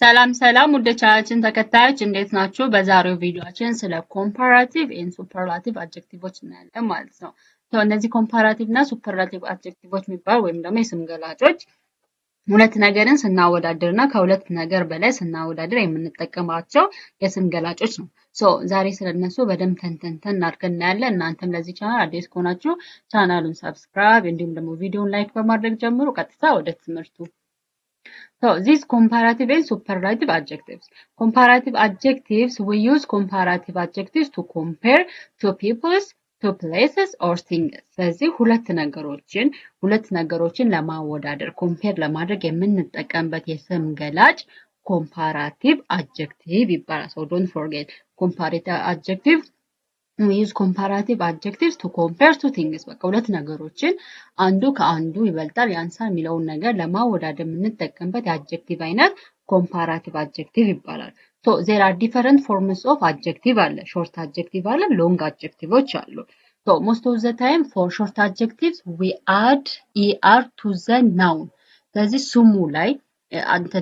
ሰላም ወደ ቻናላችን ተከታዮች እንዴት ናችሁ? በዛሬው ቪዲዮአችን ስለ ኮምፓራቲቭ ኤንድ ሱፐርላቲቭ አድጀክቲቮች እናያለን ማለት ነው። እነዚህ ኮምፓራቲቭ እና ሱፐርላቲቭ አድጀክቲቮች የሚባሉ ወይም ደግሞ የስም ገላጮች ሁለት ነገርን ስናወዳድርና ከሁለት ነገር በላይ ስናወዳድር የምንጠቀማቸው የስም ገላጮች ነው። ዛሬ ስለነሱ በደንብ ተንተን አድርገን እናያለን። እናንተም ለዚህ ቻናል አዲስ ከሆናችሁ ቻናሉን ሰብስክራይብ እንዲሁም ደግሞ ቪዲዮን ላይክ በማድረግ ጀምሩ። ቀጥታ ወደ ትምህርቱ these comparative and superlative adjectives. Comparative adjectives, we use comparative adjectives to compare two peoples, two places or things. ስለዚህ ሁለት ነገሮችን ለማወዳደር ኮምፔር ለማድረግ የምንጠቀምበት የስም ገላጭ comparative adjective ይባላል. So don't forget comparative adjective we use comparative adjectives to compare two things. በቃ ሁለት ነገሮችን አንዱ ከአንዱ ይበልጣል ያንሳል የሚለውን ነገር ለማወዳደር የምንጠቀምበት የአድጀክቲቭ አይነት comparative adjective ይባላል። So there are different forms of adjective አለ። short adjective አለ፣ long adjectives አሉ። So most of the time for short adjectives we add er to the noun. ስለዚህ ስሙ ላይ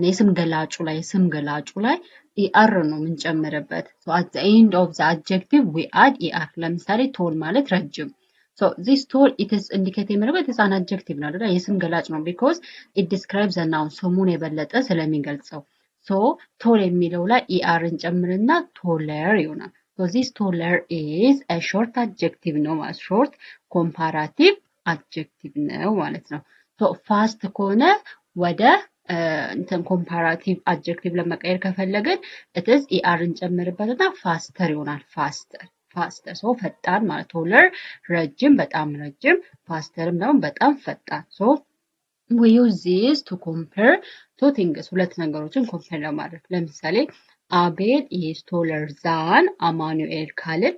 የስም ገላጩ ላይ er ነው የምንጨምርበት። So at the end of the adjective we add er. ለምሳሌ tall ማለት ረጅም። So this tall it is indicate የሚያደርገው it is an adjective ነው አይደል? የስም ገላጭ ነው because it describes the noun ስሙን የበለጠ ስለሚገልጸው። So tall የሚለው ላይ er እንጨምርና taller ይሆናል። So this taller is a short adjective ነው ማለት short comparative adjective ነው ማለት ነው። So fast ከሆነ ወደ comparative adjective ለመቀየር ከፈለግን it is er እንጨምርበትና faster ይሆናል faster so ፈጣን ማለት taller ረጅም በጣም ረጅም fasterም ደግሞ በጣም ፈጣን so we use this to compare two things ሁለት ነገሮችን compare ለማድረግ ለምሳሌ አቤል is taller than አማኑኤል ካልን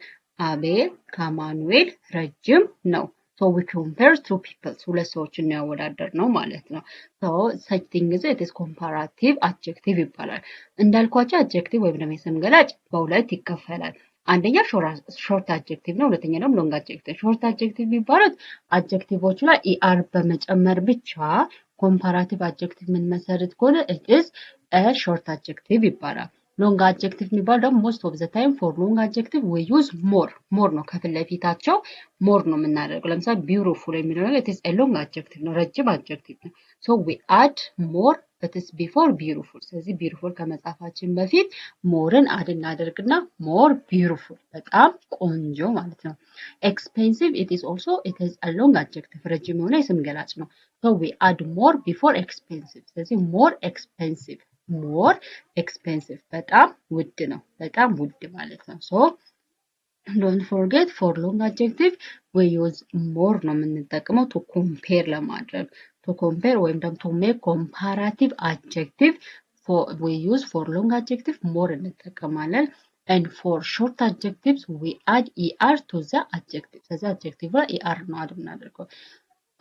አቤል ከአማኑኤል ረጅም ነው. So we compare two people. ሁለት ሰዎችን ነው ያወዳደርነው ማለት ነው. So such thing is it is comparative adjective ይባላል። እንዳልኳቸው adjective ወይም ደግሞ የስም ገላጭ በሁለት ይከፈላል። አንደኛ short adjective ነው፣ ሁለተኛ ደግሞ long adjective። short adjective የሚባሉት adjectiveዎቹ ላይ er በመጨመር ብቻ comparative adjective የምንመሰርት ከሆነ it is a short adjective ይባላል። long adjective የሚባል ደግሞ most of the time for long adjective we use more ነው ከፊት ለፊታቸው more ነው የምናደርገው። ለምሳሌ beautiful የሚለው ነገር it is a long adjective ነው ረጅም adjective ነው። So we add more that is before beautiful. ስለዚህ beautiful ከመጻፋችን በፊት moreን add እናደርግና more beautiful በጣም ቆንጆ ማለት ነው። expensive it is a long adjective ረጅም የሆነ የስም ገላጭ ነው። So we add more before expensive. ስለዚህ more expensive በጣም ውድ ነው በጣም ውድ ማለት ነው። So don't forget for long adjective we use more ነው የምንጠቀመው to compare ለማድረግ to compare ወይም ደግሞ to make comparative adjective we use for long adjective more እንጠቀማለን and for short adjectives we add er to the adjective ስለዚህ adjective ላይ er ነው አድ የምናደርገው።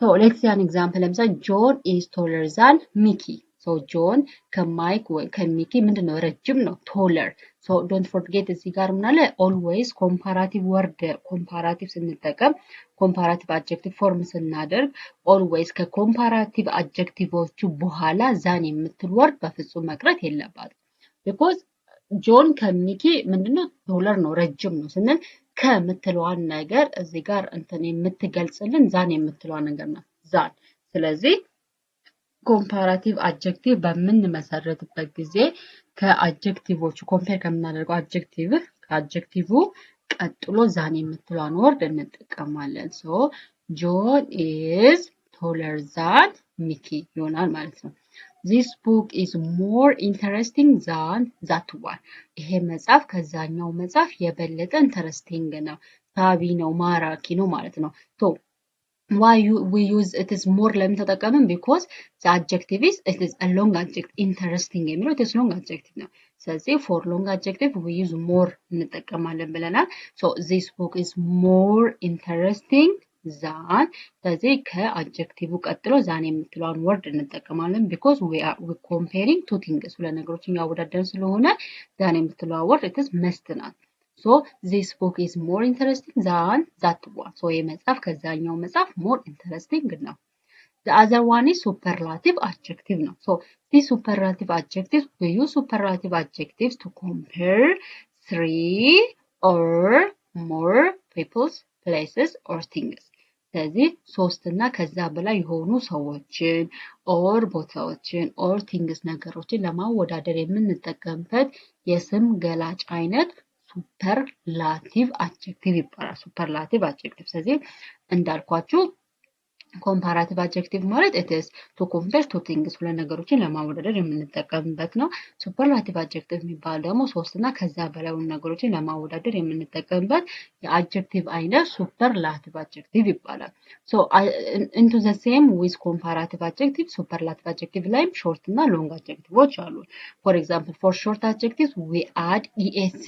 So let's see an example ለምሳሌ John is taller than Mickey. So John ከማይክ ወይ ከሚኪ ምንድነው ረጅም ነው taller. So don't forget እዚህ ጋር ምን አለ always comparative word comparative ስንጠቀም comparative adjective form ስናደርግ always ከcomparative adjectiveዎቹ በኋላ ዛን የምትል word በፍጹም መቅረት የለባትም because ጆን ከሚኪ ምንድነው taller ነው ረጅም ነው ስንል ከምትለዋን ነገር እዚህ ጋር እንትን የምትገልጽልን ዛን የምትለዋን ነገር ነው ዛን። ስለዚህ comparative adjective በምንመሰርትበት ጊዜ ከአድጀክቲቮቹ ኮምፔር ከምናደርገው ከአድጀክቲቭ ቀጥሎ ዛን የምትለዋን ወርድ እንጠቀማለን። So John is taller than Mickey ይሆናል ማለት ነው። This book is more interesting than that one. ይሄ መጽሐፍ ከዛኛው መጽሐፍ የበለጠ ኢንተረስቲንግ ነው ሳቢ ነው ማራኪ ነው ማለት ነው። So why we use it is more ለምን ተጠቀምን because the adjective is it is a long adjective interesting የሚለው it is long adjective ነው። ስለዚህ for long adjective we use more እንጠቀማለን ብለናል። So this book is more interesting than ስለዚህ ከአድጀክቲቭ ቀጥሎ ዛን የምትለዋን ወርድ እንጠቀማለን because we are comparing two things ሁለት ነገሮችን ያወዳደርን ስለሆነ ዛን የምትለዋ ወርድ it is must ናት። So this book is more interesting than that one. So የመጽሐፍ ከዛኛው መጽሐፍ more interesting ነው። The other one is superlative adjective ነው። So these superlative adjectives, we use superlative adjectives to compare three or more people's, places or things. ስለዚህ ሶስት እና ከዛ በላይ የሆኑ ሰዎችን ኦር ቦታዎችን ኦር ቲንግስ ነገሮችን ለማወዳደር የምንጠቀምበት የስም ገላጭ አይነት ሱፐርላቲቭ አድጀክቲቭ ይባላል። ሱፐርላቲቭ አድጀክቲቭ። ስለዚህ እንዳልኳችሁ ኮምፓራቲቭ አድጀክቲቭ ማለት it is to compare two things ሁለት ነገሮችን ለማወዳደር የምንጠቀምበት ነው። ሱፐርላቲቭ አድጀክቲቭ የሚባል ደግሞ ሶስት እና ከዛ በላይ የሆኑ ነገሮችን ለማወዳደር የምንጠቀምበት የአድጀክቲቭ አይነት ሱፐርላቲቭ አድጀክቲቭ ይባላል። So into the same with comparative adjective, superlative adjective ላይም ሾርት እና ሎንግ አድጀክቲቮች አሉ። For example, for short adjectives we add est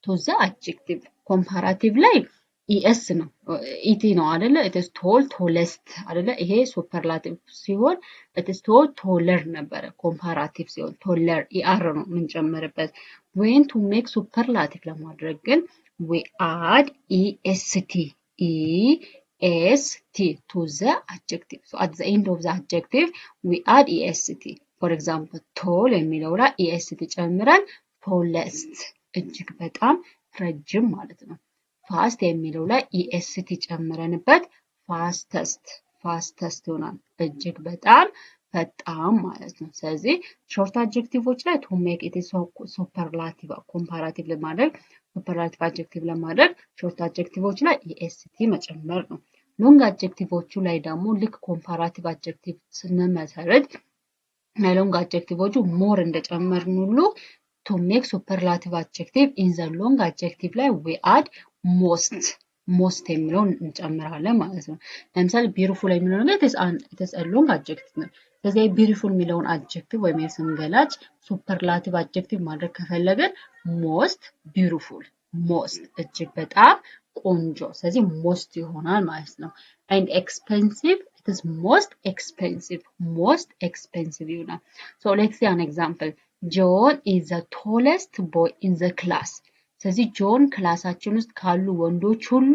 to the adjective. comparative ላይ ኢኤስ ነው ኢቲ ነው አይደለ? it is tall, tallest አይደለ? ይሄ ሱፐርላቲቭ ሲሆን it is tall, taller ነበረ። ኮምፓራቲቭ ሲሆን taller ኢአር ነው የምንጨምርበት። when to make superlative ለማድረግ ግን we add est to the adjective. So at the end of the adjective we add est. For example, tall የሚለው ላይ est ጨምረን tallest እጅግ በጣም ረጅም ማለት ነው። ፋስት የሚለው ላይ ኢኤስቲ ጨምረንበት ፋስተስት ይሆናል። እጅግ በጣም ፈጣን ማለት ነው። ስለዚህ ሾርት አድጀክቲቮች ላይ to make it ሱፐርላቲቭ ኮምፓራቲቭ ለማድረግ ሱፐርላቲቭ አድጀክቲቭ ለማድረግ ሾርት አድጀክቲቮች ላይ ኢኤስቲ መጨመር ነው። ሎንግ አድጀክቲቮቹ ላይ ደግሞ ልክ ኮምፓራቲቭ አድጀክቲቭ ስንመሰረት ሎንግ አድጀክቲቮቹ ሞር እንደጨመርን ሁሉ to make superlative adjective in the long adjective ላይ we add most የሚለውን እንጨምራለን ማለት ነው። ለምሳሌ beautiful የሚለው ነገር it is a long adjective ነው። ስለዚህ beautiful የሚለውን adjective ወይም የስም ገላጭ superlative adjective ማድረግ ከፈለግን most beautiful most እጅግ በጣም ቆንጆ ስለዚህ most ይሆናል ማለት ነው። and expensive it is most expensive ይሆናል። So let's see an example. John is the tallest boy in the class. ስለዚህ ጆን ክላሳችን ውስጥ ካሉ ወንዶች ሁሉ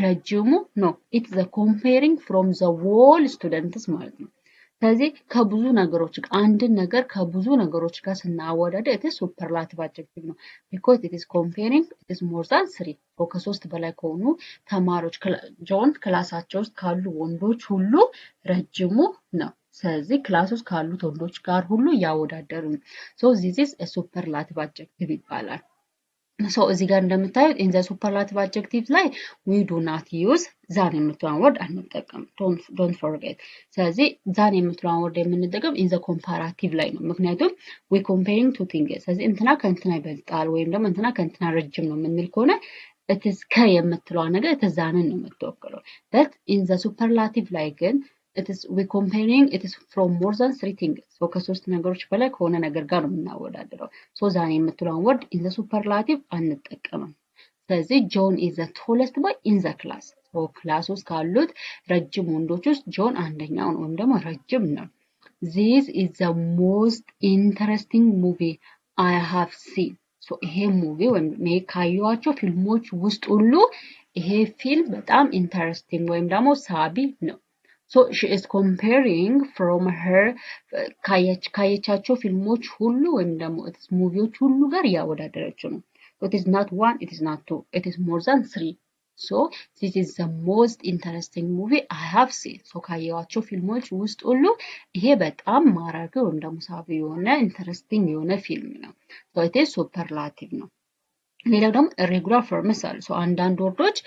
ረጅሙ ነው። it's the comparing from the whole students ማለት ነው። ስለዚህ ከብዙ ነገሮች አንድን ነገር ከብዙ ነገሮች ጋር ስናወዳደር it is superlative adjective ነው። because it is comparing it is more than 3 ከሶስት በላይ ከሆኑ ተማሪዎች ጆን ክላሳቸው ውስጥ ካሉ ወንዶች ሁሉ ረጅሙ ነው። ስለዚህ ክላስ ውስጥ ካሉት ወንዶች ጋር ሁሉ ያወዳደሩ ነው። so this is a superlative adjective ይባላል። so እዚህ ጋር እንደምታዩት in the superlative adjectives ላይ we do not use than የምትለውን ወርድ አንጠቀም። don't forget። ስለዚህ than የምትለውን ወርድ የምንጠቀም in the comparative ላይ ነው። ምክንያቱም we comparing two things። ስለዚህ እንትና ከእንትና ይበልጣል ወይም ደግሞ እንትና ከእንትና ረጅም ነው የምንል ከሆነ it is ከ የምትለዋ ነገር ተዛንን ነው የምትወክለው። but in the superlative ላይ ግን we comparing it is from more than 3 things. So ከሶስት ነገሮች በላይ ከሆነ ነገር ጋር ነው የምናወዳድረው። so ዛን የምትለውን ወርድ in the superlative አንጠቀምም። ስለዚህ John is the tallest boy in the class. so ክላስ ውስጥ ካሉት ረጅም ወንዶች ውስጥ ጆን አንደኛው ነው ወይም ደግሞ ረጅም ነው። this is the most interesting movie I have seen. so ይሄ ሙቪ ወይም ካየኋቸው ፊልሞች ውስጥ ሁሉ ይሄ ፊልም በጣም ኢንተረስቲንግ ወይም ደግሞ ሳቢ ነው። So she is comparing from her ካየቻቸው ፊልሞች ሁሉ ወይም ደግሞ ሙቪዎች ሁሉ ጋር ያወዳደረችው ነው። it is not one, it is not two, it is more than 3. so this is the most interesting movie I have seen. so ካየዋቸው ፊልሞች ውስጥ ሁሉ ይሄ በጣም ማራኪ ወይም ደግሞ ሳቢ የሆነ ኢንተረስቲንግ የሆነ ፊልም ነው። so it is superlative ነው። ሌላው ደግሞ irregular forms አሉ። so አንዳንድ ወርዶች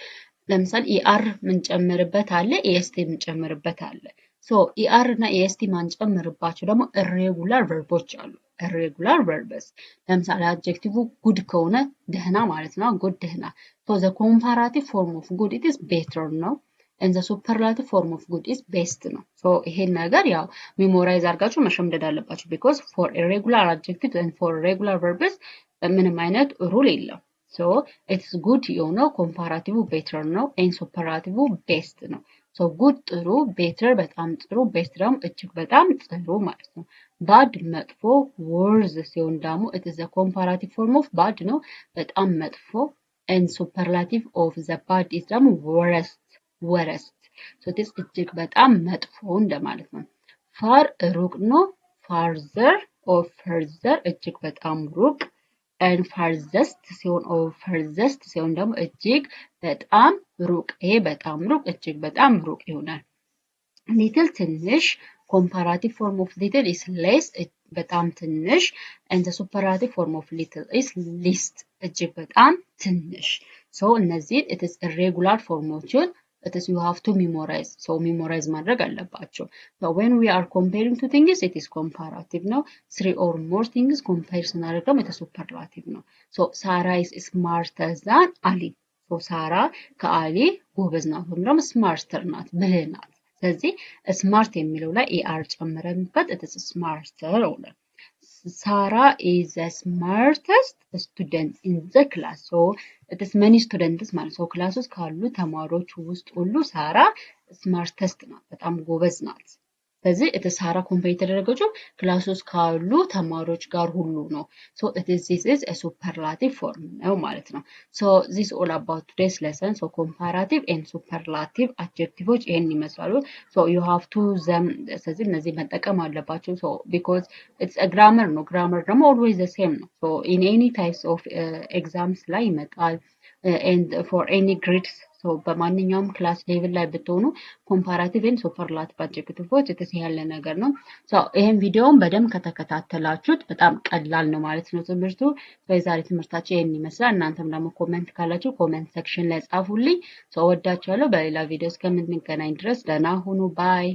ለምሳሌ ኢአር ምንጨምርበት አለ ኤስቲ ምንጨምርበት አለ። ሶ ኢአር እና ኤስቲ ማንጨምርባቸው ደግሞ ኢሬጉላር ቨርቦች አሉ። ኢሬጉላር ቨርብስ ለምሳሌ አድጀክቲቭ ጉድ ከሆነ ደህና ማለት ነው። ጉድ ደህና። ሶ ዘ ኮምፓራቲቭ ፎርም ኦፍ ጉድ ኢት ኢዝ ቤተር ነው and the superlative form of good is best ነው። ሶ ይሄን ነገር ያው ሜሞራይዝ አድርጋችሁ መሸምደድ አለባችሁ because for irregular adjectives and for regular verbs ምንም አይነት ሩል የለም። so it's good የሆነው ኮምፓራቲቭ better ነው and superlative best ነው። so good ጥሩ better በጣም ጥሩ best ደግሞ እጅግ በጣም ጥሩ ማለት ነው። bad መጥፎ worse ሲሆን ደግሞ it is the comparative form of bad ነው በጣም መጥፎ and superlative of the bad is ደግሞ worst So this እጅግ በጣም መጥፎ እንደማለት ነው። far ሩቅ ነው farther or further እጅግ በጣም ሩቅ and farthest ሲሆን or furthest ሲሆን ደግሞ እጅግ በጣም ሩቅ ይሄ በጣም ሩቅ እጅግ በጣም ሩቅ ይሆናል። little ትንሽ comparative form of little is less በጣም ትንሽ and the superlative form of little is least እጅግ በጣም ትንሽ so እነዚህ it is irregular formoችን it is you have to memorize so memorize ማድረግ አለባቸው so when we are comparing two things it is comparative ነው 3 or more things compare ስናደርግ ደግሞ it is superlative ነው so Sarah is smarter than Ali so ሳራ ከአሊ ጎበዝ ናት ወይም ደግሞ smarter ናት ብልህ ናት ስለዚህ ስማርት የሚለው ላይ ኤአር ጨምረንበት it is smarter ሆነ Sarah is the smartest student in the class so it is many students ማለት ነው ክላስ ውስጥ ካሉ ተማሪዎች ውስጥ ሁሉ ሳራ smartest ናት በጣም ጎበዝ ናት ስለዚህ it is ሳራ ኮምፔር የተደረገችው ክላስ ውስጥ ካሉ ተማሪዎች ጋር ሁሉ ነው so this is a superlative form ነው ማለት ነው so this all about today's lesson so comparative and superlative adjectives ይሄን ይመስላሉ so you have to them ስለዚህ እነዚህ መጠቀም አለባቸው so because it's a grammar ነው grammar ደግሞ always the same ነው so in any types of exams ላይ ይመጣል and for any grades so በማንኛውም ክላስ ሌቭል ላይ ብትሆኑ comparative and superlative adjectives የተያለ ነገር ነው so ይሄን ቪዲዮውን በደንብ ከተከታተላችሁት በጣም ቀላል ነው ማለት ነው ትምህርቱ በዛሬ ትምህርታችን ይሄን ይመስላል እናንተም ደግሞ ኮሜንት ካላችሁ ኮሜንት ሴክሽን ላይ ጻፉልኝ so ወዳችኋለሁ በሌላ ቪዲዮ እስከምንገናኝ ድረስ ደህና ሁኑ ባይ